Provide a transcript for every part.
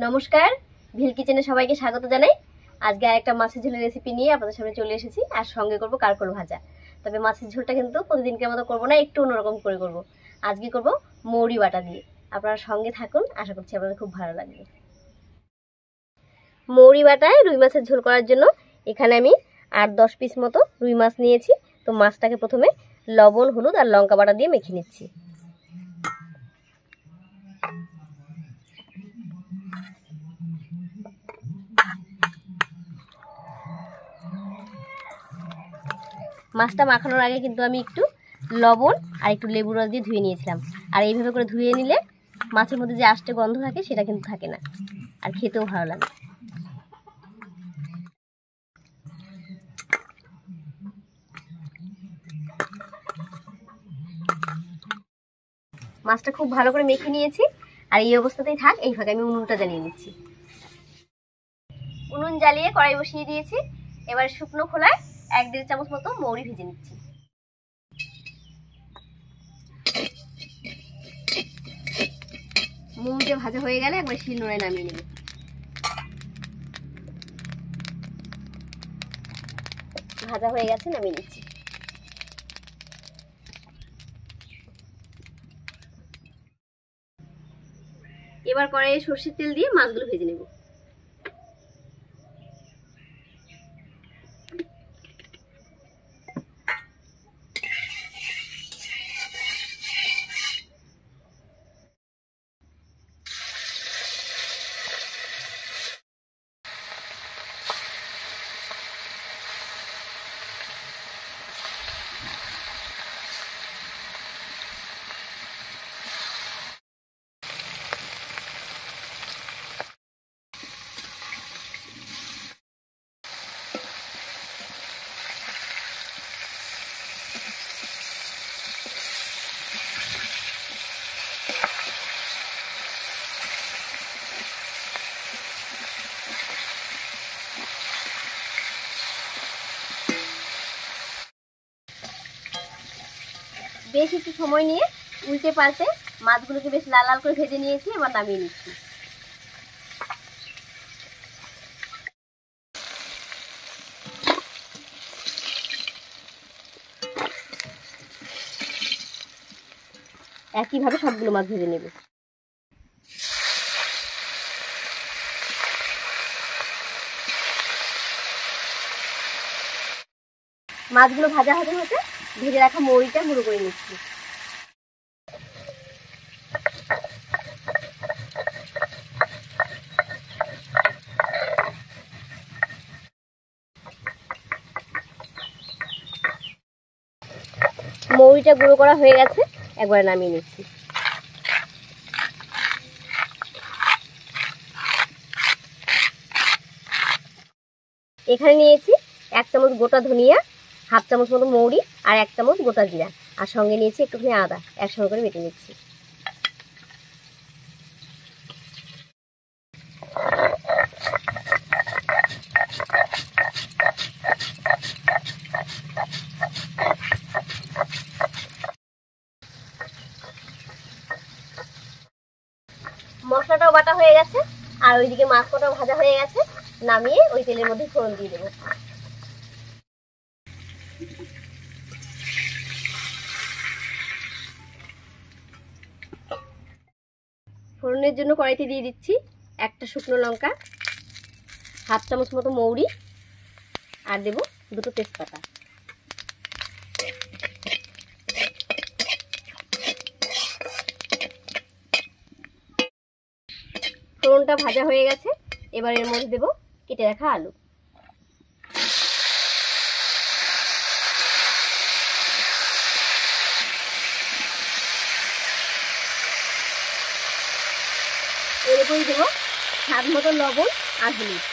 নমস্কার, ভিল কিচেনে সবাইকে স্বাগত জানাই। আজকে আরেকটা মাছের ঝোলের রেসিপি নিয়ে আপনাদের সামনে চলে এসেছি। আর সঙ্গে করব কারকল ভাজা। তবে মাছের ঝোলটা কিন্তু প্রতিদিনকার মতো করব না, একটু অন্যরকম করে করব। আজকে করব মৌরি বাটা দিয়ে। আপনারা সঙ্গে থাকুন, আশা করছি আপনাদের খুব ভালো লাগবে। মৌরি বাটায় রুই মাছের ঝোল করার জন্য এখানে আমি 8-10 পিস মতো রুই মাছ নিয়েছি। তো মাছটাকে প্রথমে লবণ, হলুদ আর লঙ্কা বাটা দিয়ে মেখে নিচ্ছি। মাছটা মাখানোর আগে কিন্তু আমি একটু লবণ আর একটু লেবু রস দিয়ে ধুয়ে নিয়েছিলাম। আর এইভাবে করে ধুয়ে নিলে মাছের মধ্যে যে আষ্টে গন্ধ থাকে সেটা কিন্তু থাকে না, আর খেতেও ভালো লাগে। মাছটা খুব ভালো করে মেখে নিয়েছি, আর এই অবস্থাতেই থাক। এই ফাঁকে আমি উনুনটা জ্বালিয়ে নিচ্ছি। উনুন জ্বালিয়ে কড়াই বসিয়ে দিয়েছি। এবার শুকনো খোলায় 1-1.5 চামচ মতো মৌরি ভেজে নিচ্ছি। মৌরিটা ভাজা হয়ে গেলে একবার শিল নোড়ায় নামিয়ে নেব। ভাজা হয়ে গেছে, নামিয়ে নিচ্ছি। এবার কড়াইয়ে সরষের তেল দিয়ে মাছগুলো ভেজে নেব। বেশ একটু সময় নিয়ে উল্টে পাল্টে মাছগুলোকে বেশ লাল লাল করে ভেজে নিয়েছি। এবার নামিয়ে নিচ্ছি। একইভাবে সবগুলো মাছ ভেজে নেব। মাছগুলো ভাজা হতে হতে ভেজে রাখা মৌরিটা গুঁড়ো করে নিচ্ছি। মৌরিটা গুঁড়ো করা হয়ে গেছে, একবারে নামিয়ে নিচ্ছি। এখানে নিয়েছি 1 চামচ গোটা ধনিয়া, 1/2 চামচ মতো মৌরি আর 1 চামচ গোটা জিরা, আর সঙ্গে নিয়েছি একটুখানি আদা। একসঙ্গে করে বেটে নিচ্ছি। মশলাটাও বাটা হয়ে গেছে, আর ওইদিকে মাছ কটাও ভাজা হয়ে গেছে। নামিয়ে ওই তেলের মধ্যে ফোড়ন দিয়ে দেবো। ফোড়নের জন্য কড়াইতে দিয়ে দিচ্ছি 1টা শুকনো লঙ্কা, 1/2 চামচ মতো মৌরি, আর দেবো 2টো তেজপাতা। ফোড়নটা ভাজা হয়ে গেছে, এবার এর মধ্যে দেবো কেটে রাখা আলু। এর উপরে দেবো স্বাদ মতো লবণ আর হলুদ।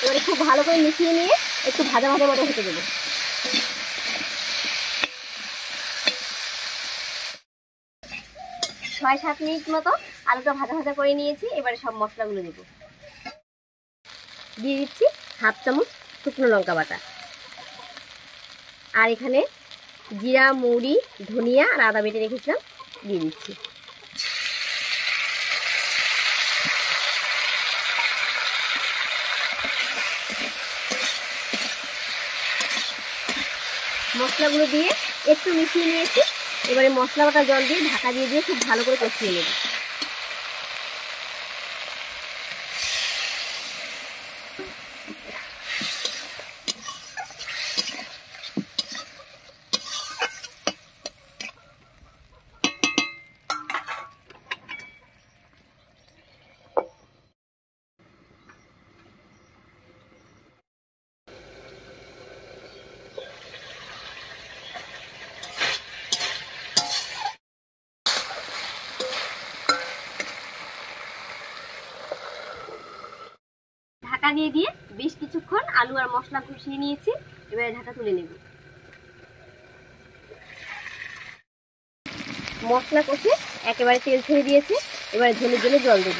এবারে খুব ভালো করে মিশিয়ে নিয়ে একটু ভাজা ভাজা মতো হতে দেবো। 6-7 মিনিট মতো আলুটা ভাজা ভাজা করে নিয়েছি। এবারে সব মশলাগুলো দেব। দিয়ে দিচ্ছি 1/2 চামচ শুকনো লঙ্কা বাটা, আর এখানে জিরা, মৌরি, ধনিয়া আর আদা বেটে রেখেছিলাম দিয়ে দিচ্ছি। মশলাগুলো দিয়ে একটু মিশিয়ে নিয়েছি। এবারে মশলা বাটা জল দিয়ে ঢাকা দিয়ে খুব ভালো করে কষিয়ে নেব। ঢাকা দিয়ে বেশ কিছুক্ষণ আলু আর মশলা কষিয়ে নিয়েছি। এবারে ঢাকা তুলে নেব। মশলা কষে একেবারে তেল ছেড়ে দিয়েছে। এবারে ঝোলের জন্য জল দেব।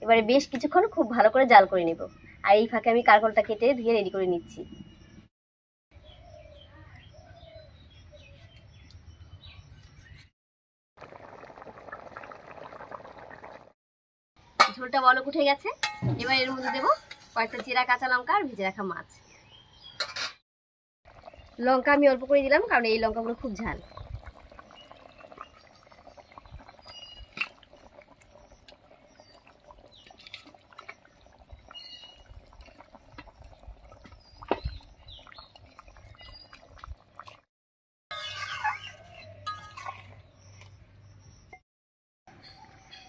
এবারে বেশ কিছুক্ষণ খুব ভালো করে জাল করে নেব। আর এই ফাঁকে আমি কারকলটা কেটে ধুয়ে রেডি করে নিচ্ছি। ঝোলটা বলক উঠে গেছে। এবার এর মধ্যে দেবো কয়েকটা চেরা কাঁচা লঙ্কা আর ভেজে রাখা মাছ। লঙ্কা আমি অল্প করে দিলাম, কারণ এই লঙ্কাগুলো খুব ঝাল।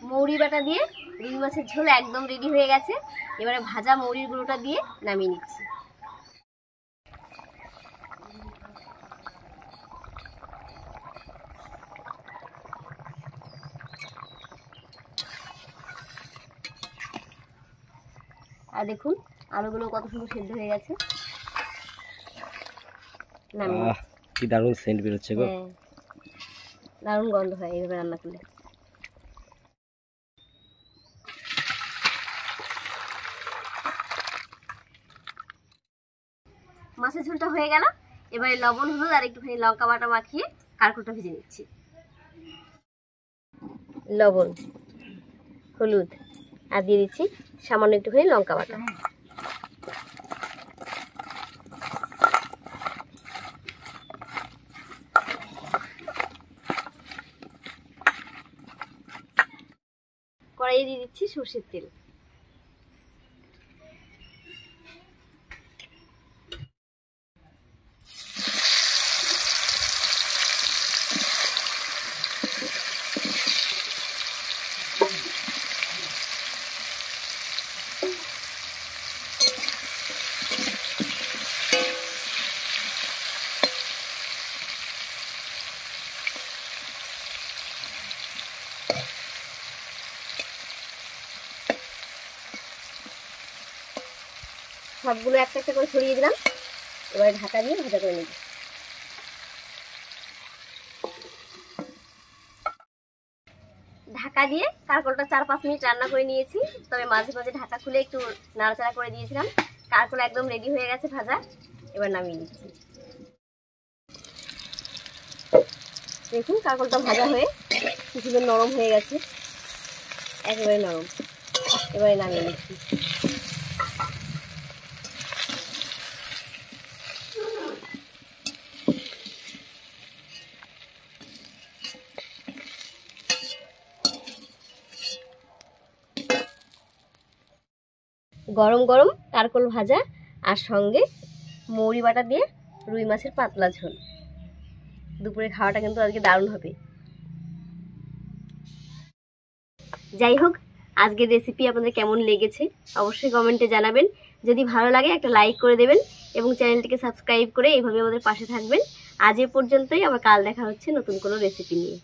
মৌরি বাটা দিয়ে রুই মাছের ঝোল একদম রেডি হয়ে গেছে। এবারে ভাজা মৌরির গুঁড়োটা দিয়ে নামিয়ে নিচ্ছি। আর দেখুন আলুগুলো কত সুন্দর সেদ্ধ হয়ে গেছে। কি দারুণ সেন্ট বের হচ্ছে গো। হ্যাঁ, দারুণ গন্ধ হয় এইভাবে রান্না করলে। মাছের ঝোলটা হয়ে গেল। এবারে লবণ, হলুদ আর একটুখানি লঙ্কা বাটা মাখিয়ে কারকলটা ভেজে নিচ্ছি। লবণ, হলুদ আর দিয়ে দিচ্ছি সামান্য একটুখানি লঙ্কা বাটা। কড়াইয়ে দিয়ে দিচ্ছি সরষের তেল। সবগুলো একটা একটা করে ছড়িয়ে দিলাম। এবারে ঢাকা দিয়ে ভাজা করে নেব। ঢাকা দিয়ে কারকলটা 4-5 মিনিট রান্না করে নিয়েছি। তবে মাঝে মাঝে ঢাকা খুলে একটু নাড়াচাড়া করে দিয়েছিলাম। কারকল একদম রেডি হয়ে গেছে ভাজা। এবার নামিয়ে নিচ্ছি। দেখুন কারকলটা ভাজা হয়ে কি সুন্দর নরম হয়ে গেছে, একেবারে নরম। এবারে নামিয়ে নিচ্ছি। গরম গরম কারকল ভাজা আর সঙ্গে মৌরি বাটা দিয়ে রুই মাছের পাতলা ঝোল। দুপুরে খাওয়াটা কিন্তু আজকে দারুণ হবে। যাই হোক, আজকের রেসিপি আপনাদের কেমন লেগেছে অবশ্যই কমেন্টে জানাবেন। যদি ভালো লাগে একটা লাইক করে দেবেন এবং চ্যানেলটিকে সাবস্ক্রাইব করে এইভাবে আমাদের পাশে থাকবেন। আজ এ পর্যন্তই, আবার কাল দেখা হচ্ছে নতুন কোনো রেসিপি নিয়ে।